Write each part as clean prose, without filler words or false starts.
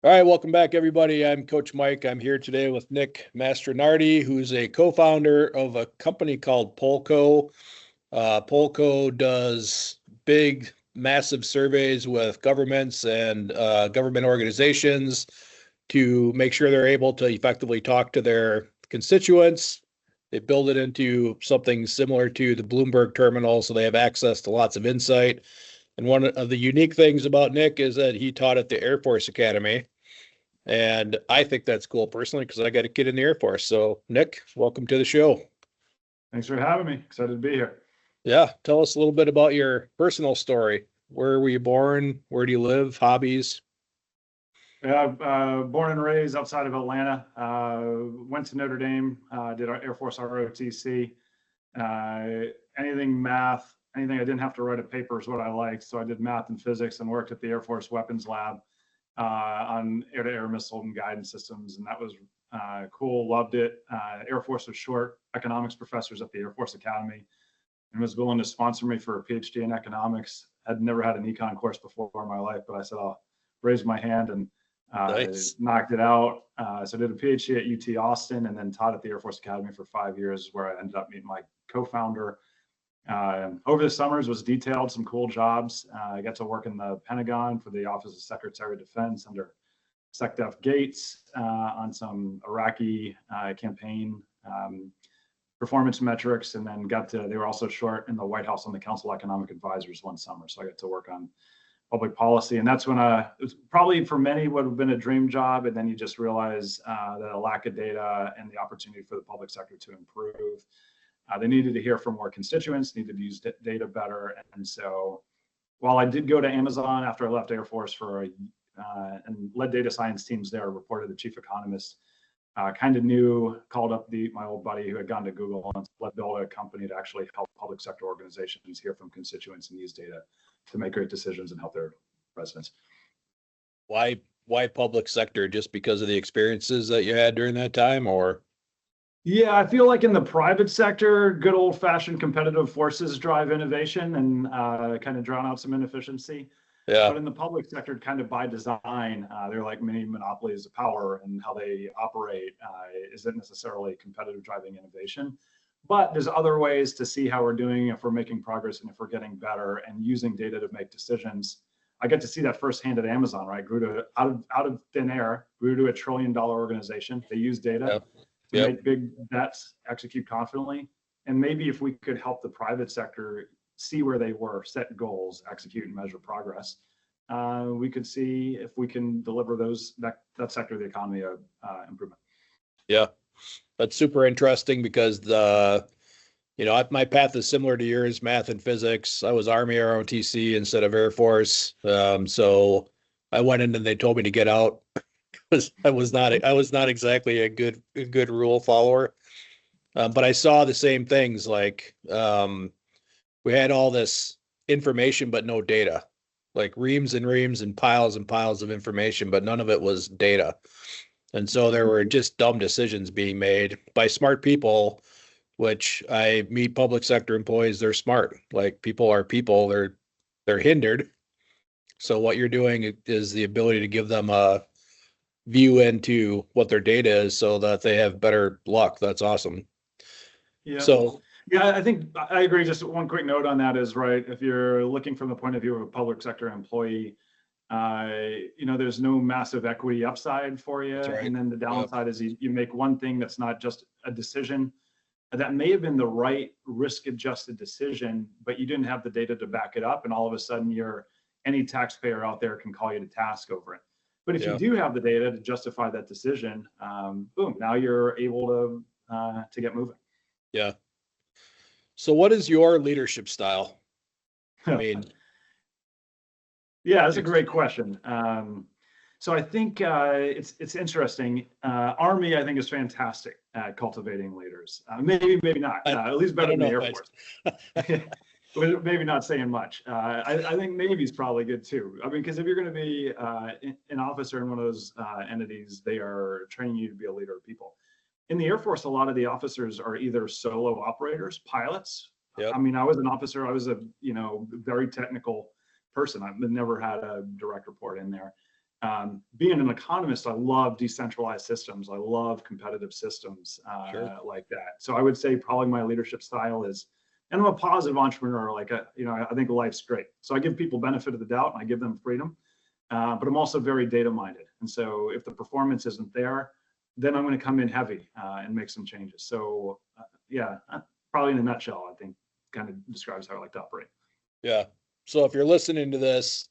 All right, welcome back, everybody. I'm Coach Mike. I'm here today with Nick Mastronardi, who's a co-founder of a company called Polco. Polco does big, massive surveys with governments and government organizations to make sure they're able to effectively talk to their constituents. They build it into something similar to the Bloomberg terminal, so they have access to lots of insight. And one of the unique things about Nick is that he taught at the Air Force Academy. And I think that's cool personally because I got a kid in the Air Force. So, Nick, welcome to the show. Thanks for having me. Excited to be here. Yeah, tell us a little bit about your personal story. Where were you born? Where do you live? Hobbies? Yeah, born and raised outside of Atlanta. Went to Notre Dame. Did our Air Force ROTC. Anything math, anything I didn't have to write a paper is what I liked. So I did math and physics and worked at the Air Force Weapons Lab on air-to-air missile and guidance systems, and that was cool. Loved it. Air Force was short economics professors at the Air Force Academy, and was willing to sponsor me for a PhD in economics. I'd never had an econ course before in my life, but I said I'll raise my hand and Nice. knocked it out. So I did a PhD at UT Austin and then taught at the Air Force Academy for 5 years, where I ended up meeting my co-founder. Over the summers was detailed some cool jobs. I got to work in the Pentagon for the Office of Secretary of Defense under SecDef Gates on some Iraqi campaign performance metrics, and then they were also short in the White House on the Council of Economic Advisors one summer. So I got to work on public policy. And that's when it was probably for many would have been a dream job. And then you just realize that a lack of data and the opportunity for the public sector to improve. They needed to hear from more constituents, needed to use data better. And so while I did go to Amazon after I left Air Force and led data science teams there, reported to the chief economist, called up my old buddy who had gone to Google and let build a company to actually help public sector organizations hear from constituents and use data to make great decisions and help their residents. Why public sector? Just because of the experiences that you had during that time, or? Yeah, I feel like in the private sector, good old fashioned competitive forces drive innovation and kind of drown out some inefficiency. Yeah. But in the public sector, kind of by design, they're like mini monopolies of power, and how they operate isn't necessarily competitive driving innovation. But there's other ways to see how we're doing, if we're making progress and if we're getting better, and using data to make decisions. I get to see that firsthand at Amazon, right? Grew to out of thin air, grew to $1 trillion organization. They use data to make big bets, execute confidently. And maybe if we could help the private sector see where they were, set goals, execute and measure progress, we could see if we can deliver that sector of the economy improvement. Yeah, that's super interesting because my path is similar to yours, math and physics. I was Army ROTC instead of Air Force. So I went in and they told me to get out. I was not exactly a good rule follower. But I saw the same things, like we had all this information but no data, like reams and reams and piles of information, but none of it was data. And so there were just dumb decisions being made by smart people, which I meet public sector employees, they're smart. Like, people are people, they're hindered. So what you're doing is the ability to give them a view into what their data is so that they have better luck. That's awesome. Yeah. So yeah, I think I agree. Just one quick note on that is, right, if you're looking from the point of view of a public sector employee, there's no massive equity upside for you. right. And then the downside is you make one thing that's not just a decision that may have been the right risk-adjusted decision, but you didn't have the data to back it up. And all of a sudden any taxpayer out there can call you to task over it. But if you do have the data to justify that decision, boom, now you're able to get moving. Yeah. So what is your leadership style? I mean, yeah, that's a great question. So I think it's interesting. Army, I think, is fantastic at cultivating leaders. Maybe not. At least better than the Air Force. Maybe not saying much. I think Navy's probably good too. I mean, because if you're going to be an officer in one of those entities, they are training you to be a leader of people. In the Air Force, a lot of the officers are either solo operators, pilots. Yep. I mean, I was an officer. I was a very technical person. I've never had a direct report in there. Being an economist, I love decentralized systems. I love competitive systems like that. So I would say probably my leadership style is, and I'm a positive entrepreneur. Like, I think life's great. So I give people benefit of the doubt and I give them freedom. But I'm also very data minded. And so if the performance isn't there, then I'm going to come in heavy and make some changes. So probably in a nutshell, I think kind of describes how I like to operate. Yeah. So if you're listening to this,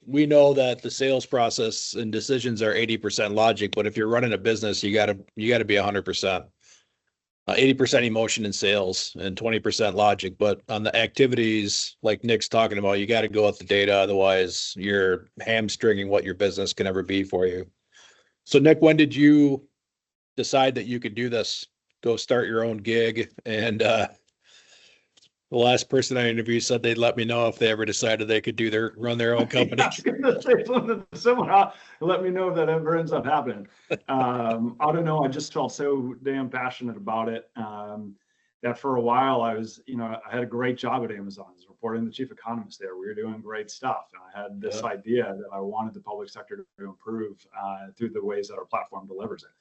we know that the sales process and decisions are 80% logic, but if you're running a business, you gotta be 100%. 80% emotion in sales and 20% logic. But on the activities like Nick's talking about, you got to go with the data. Otherwise, you're hamstringing what your business can ever be for you. So, Nick, when did you decide that you could do this? Go start your own gig? And the last person I interviewed said they'd let me know if they ever decided they could run their own company. I was gonna say something similar. Let me know if that ever ends up happening. I don't know. I just felt so damn passionate about it that for a while I was, I had a great job at Amazon. I was reporting the chief economist there. We were doing great stuff. And I had this idea that I wanted the public sector to improve through the ways that our platform delivers it.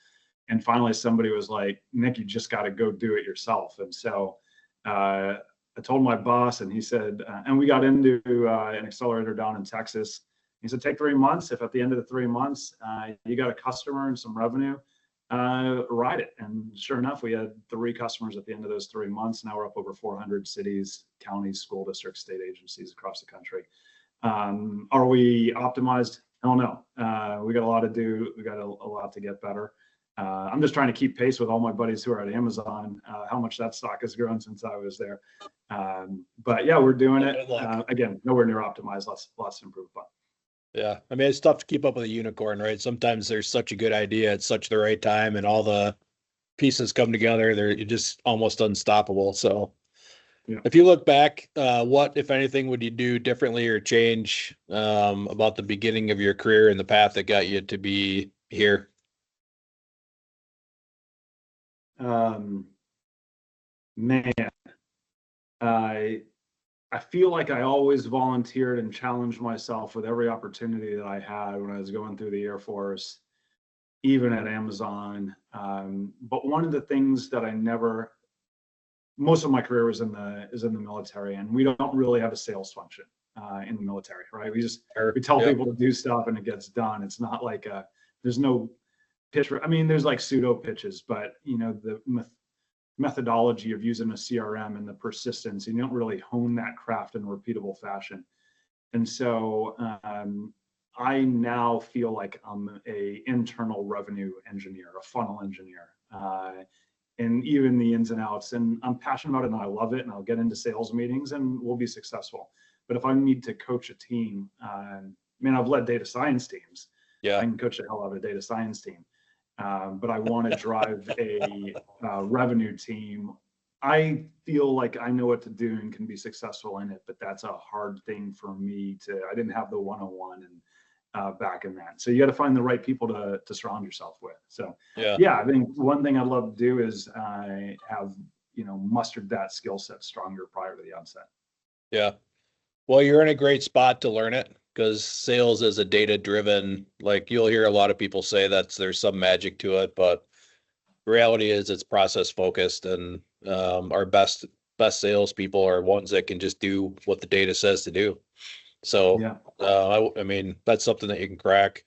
And finally, somebody was like, Nick, you just got to go do it yourself. And so I told my boss, and he said, and we got into an accelerator down in Texas. He said, take 3 months. If at the end of the 3 months, you got a customer and some revenue, ride it. And sure enough, we had 3 customers at the end of those 3 months. Now we're up over 400 cities, counties, school districts, state agencies across the country. Are we optimized? Hell no. We got a lot to do. We got a lot to get better. I'm just trying to keep pace with all my buddies who are at Amazon, how much that stock has grown since I was there. But yeah, we're doing it. Again, nowhere near optimized, lots to improve upon. Yeah. I mean, it's tough to keep up with a unicorn, right? Sometimes there's such a good idea at such the right time and all the pieces come together. You're just almost unstoppable. So if you look back, what, if anything, would you do differently or change about the beginning of your career and the path that got you to be here? Man, I feel like I always volunteered and challenged myself with every opportunity that I had when I was going through the Air Force, even at Amazon. But one of the things that most of my career is in the military, and we don't really have a sales function in the military, right? We tell people to do stuff and it gets done. It's not like there's no pitch. I mean, there's like pseudo pitches, but the methodology of using a CRM and the persistence, and you don't really hone that craft in a repeatable fashion. And so I now feel like I'm a internal revenue engineer, a funnel engineer, and even the ins and outs. And I'm passionate about it and I love it. And I'll get into sales meetings and we'll be successful. But if I need to coach a team, I've led data science teams. I can coach the hell out of a data science team. But I want to drive a revenue team. I feel like I know what to do and can be successful in it, but that's a hard thing for me I didn't have the one-on-one and back in that. So you got to find the right people to surround yourself with. So I think one thing I'd love to do is have, mustered that skill set stronger prior to the onset. Yeah. Well, you're in a great spot to learn it because sales is a data-driven, like you'll hear a lot of people say there's some magic to it, but the reality is it's process-focused, and our best salespeople are ones that can just do what the data says to do. So, I mean, that's something that you can crack.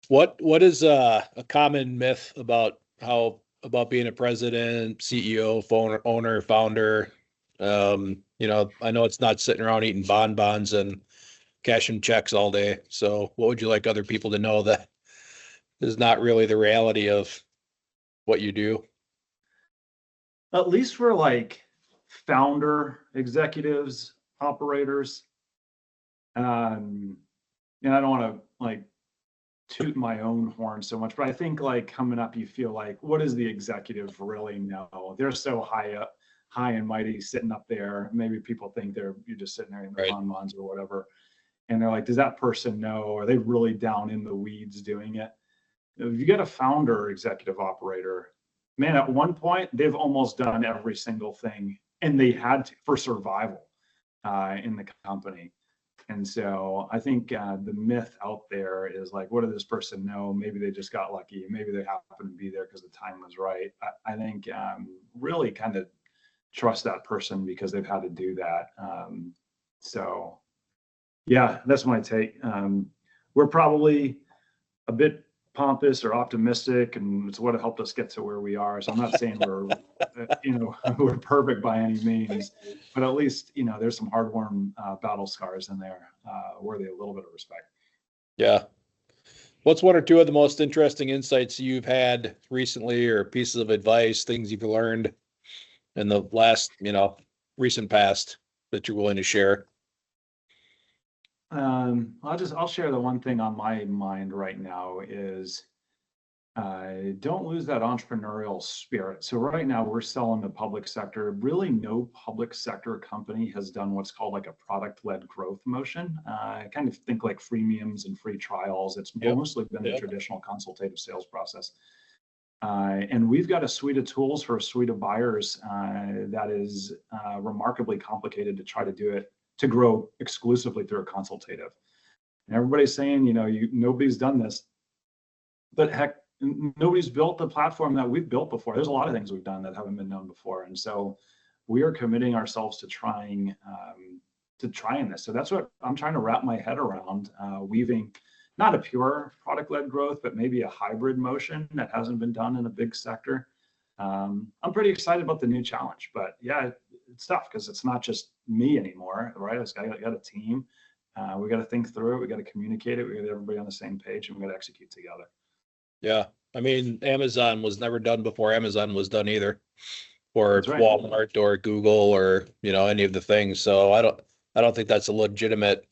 What is a common myth about being a president, CEO, owner, founder? I know it's not sitting around eating bonbons and cashing checks all day. So what would you like other people to know that is not really the reality of what you do? At least for like founder executives, operators, and I don't want to like toot my own horn so much, but I think like coming up, you feel like, what does the executive really know? They're so high and mighty sitting up there. Maybe people think you're just sitting there in the bonbons or whatever. And they're like, does that person know? Are they really down in the weeds doing it? If you get a founder or executive operator, man, at one point, they've almost done every single thing, and they had to for survival in the company. And so I think the myth out there is like, what did this person know? Maybe they just got lucky. Maybe they happened to be there because the time was right. I think really kind of trust that person because they've had to do that. So yeah, that's my take. We're probably a bit pompous or optimistic, and it's what helped us get to where we are. So I'm not saying we're, we're perfect by any means, but at least, there's some hard-won battle scars in there, worthy of a little bit of respect. Yeah. What's one or two of the most interesting insights you've had recently, or pieces of advice, things you've learned in the last, recent past that you're willing to share? I'll share the one thing on my mind right now is don't lose that entrepreneurial spirit. So right now we're selling the public sector. Really, no public sector company has done what's called like a product-led growth motion. I kind of think like freemiums and free trials. It's mostly been the traditional consultative sales process. And we've got a suite of tools for a suite of buyers that is remarkably complicated to try to do it, to grow exclusively through a consultative. And everybody's saying, nobody's done this, but heck, nobody's built the platform that we've built before. There's a lot of things we've done that haven't been known before. And so we are committing ourselves to trying this. So that's what I'm trying to wrap my head around, weaving not a pure product-led growth, but maybe a hybrid motion that hasn't been done in a big sector. I'm pretty excited about the new challenge, but yeah, it's tough because it's not just me anymore, right? I got a team. We got to think through it. We got to communicate it. We got to get everybody on the same page, and we got to execute together. Yeah. I mean, Amazon was never done before Amazon was done either, or That's right. Walmart or Google or, any of the things. So I don't think that's a legitimate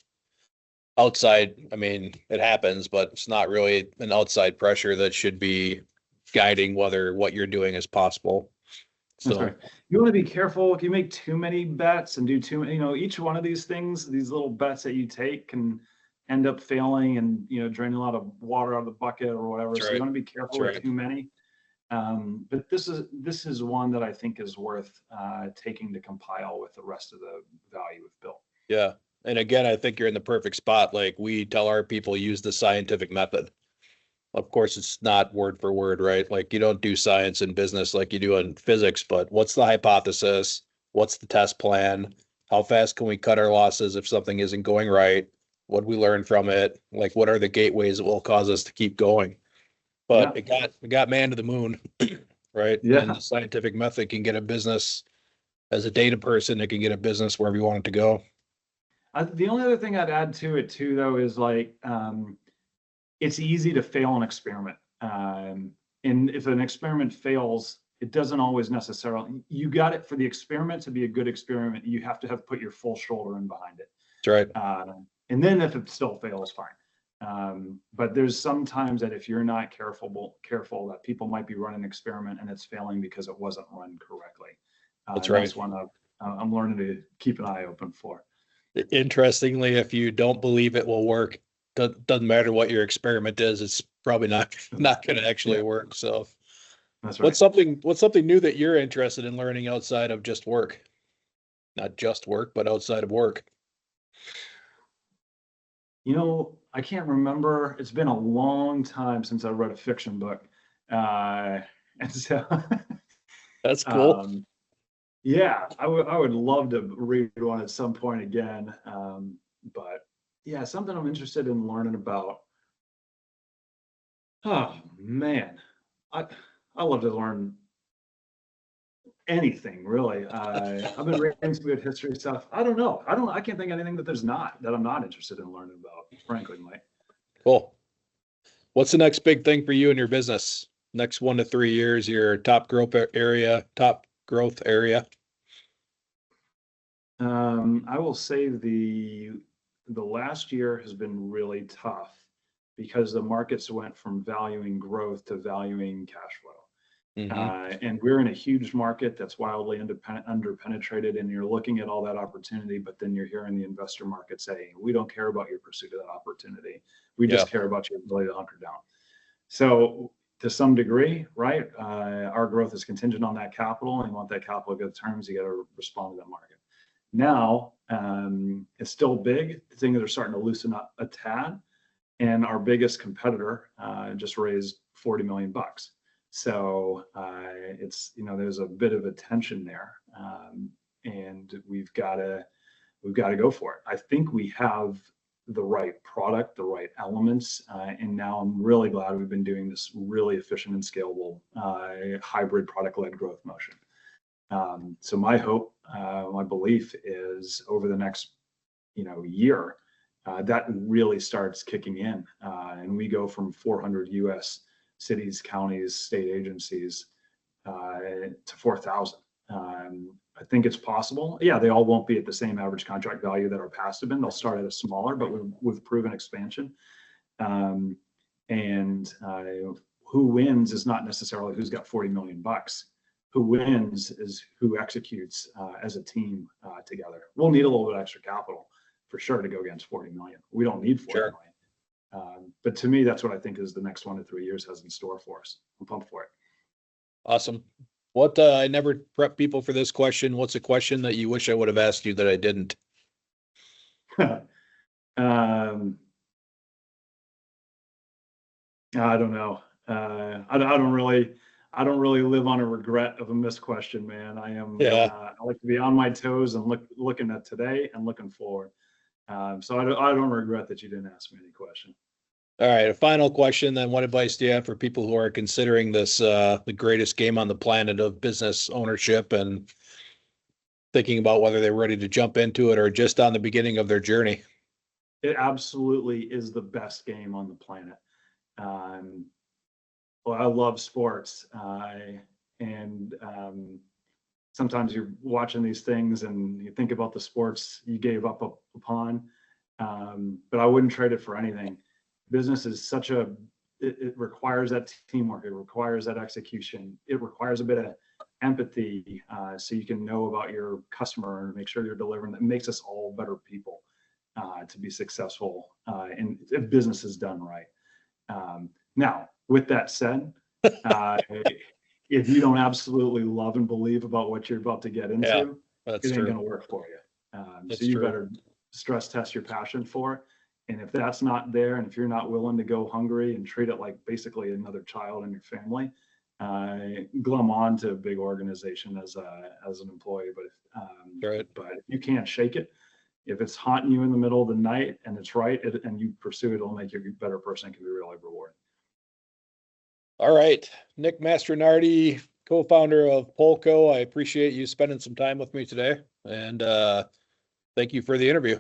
outside. I mean, it happens, but it's not really an outside pressure that should be guiding whether what you're doing is possible. That's So right. You want to be careful if you make too many bets and do too many, each one of these things, these little bets that you take can end up failing and, draining a lot of water out of the bucket or whatever. That's So right. you want to be careful with too many. But this is one that I think is worth taking to compile with the rest of the value we've built. Yeah. And again, I think you're in the perfect spot. Like we tell our people, use the scientific method. Of course, it's not word for word, right? Like you don't do science in business like you do in physics, but what's the hypothesis? What's the test plan? How fast can we cut our losses if something isn't going right? What do we learn from it? Like, what are the gateways that will cause us to keep going? But it got man to the moon, right? Yeah. And the scientific method can get a business as a data person. It can get a business wherever you want it to go. The only other thing I'd add to it too, though, is like, it's easy to fail an experiment. And if an experiment fails, it doesn't always necessarily, you got it for the experiment to be a good experiment. You have to have put your full shoulder in behind it. That's right. And then if it still fails, fine. But there's sometimes that if you're not careful that people might be running an experiment and it's failing because it wasn't run correctly. That's right. That's one I'm learning to keep an eye open for. Interestingly, if you don't believe it will work, doesn't matter what your experiment is, it's probably not going to actually work. So that's right. What's something new that you're interested in learning outside of just work? Not just work, but outside of work. I can't remember. It's been a long time since I read a fiction book. And so that's cool. Yeah, I would love to read one at some point again. But yeah, something I'm interested in learning about. Oh man, I love to learn anything really. I've been reading some good history stuff. I don't know. I can't think of anything that I'm not interested in learning about, frankly, Mike. Cool. What's the next big thing for you in your business? Next 1 to 3 years, your top growth area? I will say the last year has been really tough because the markets went from valuing growth to valuing cash flow. And we're in a huge market that's wildly underpenetrated, and you're looking at all that opportunity, but then you're hearing the investor market say, we don't care about your pursuit of that opportunity. We just care about your ability to hunker down. So to some degree, right, our growth is contingent on that capital, and you want that capital to get terms, you got to respond to that market. Now It's still big. Things are starting to loosen up a tad. And our biggest competitor just raised $40 million. So it's, there's a bit of a tension there, and we've got to go for it. I think we have the right product, the right elements, and now I'm really glad we've been doing this really efficient and scalable hybrid product-led growth motion. So my hope, my belief is over the next year, that really starts kicking in, and we go from 400 U.S. cities, counties, state agencies to 4,000. I think it's possible. Yeah, they all won't be at the same average contract value that our past have been. They'll start at a smaller, but we've proven expansion. And who wins is not necessarily who's got $40 million. Who wins is who executes as a team together. We'll need a little bit extra capital for sure to go against 40 million. We don't need 40 million. But to me, that's what I think is the next 1 to 3 years has in store for us. I'm pumped for it. Awesome. What I never prep people for this question. What's a question that you wish I would have asked you that I didn't? I don't know. I don't really live on a regret of a missed question, man. I like to be on my toes and looking at today and looking forward. So I don't regret that you didn't ask me any question. All right. A final question then. What advice do you have for people who are considering this, the greatest game on the planet of business ownership and thinking about whether they're ready to jump into it or just on the beginning of their journey? It absolutely is the best game on the planet. Well, I love sports, and sometimes you're watching these things and you think about the sports you gave up upon, but I wouldn't trade it for anything. Business is it requires that teamwork. It requires that execution. It requires a bit of empathy, so you can know about your customer and make sure you're delivering. That makes us all better people to be successful, and if business is done right. Now, with that said, if you don't absolutely love and believe about what you're about to get into, it ain't going to work for you. So you better stress test your passion for it. And if that's not there, and if you're not willing to go hungry and treat it like basically another child in your family, glom on to a big organization as an employee. But but if you can't shake it, if it's haunting you in the middle of the night and it's right, and you pursue it, it'll make you a better person. It can be really rewarding. All right. Nick Mastronardi, co-founder of Polco. I appreciate you spending some time with me today, and thank you for the interview.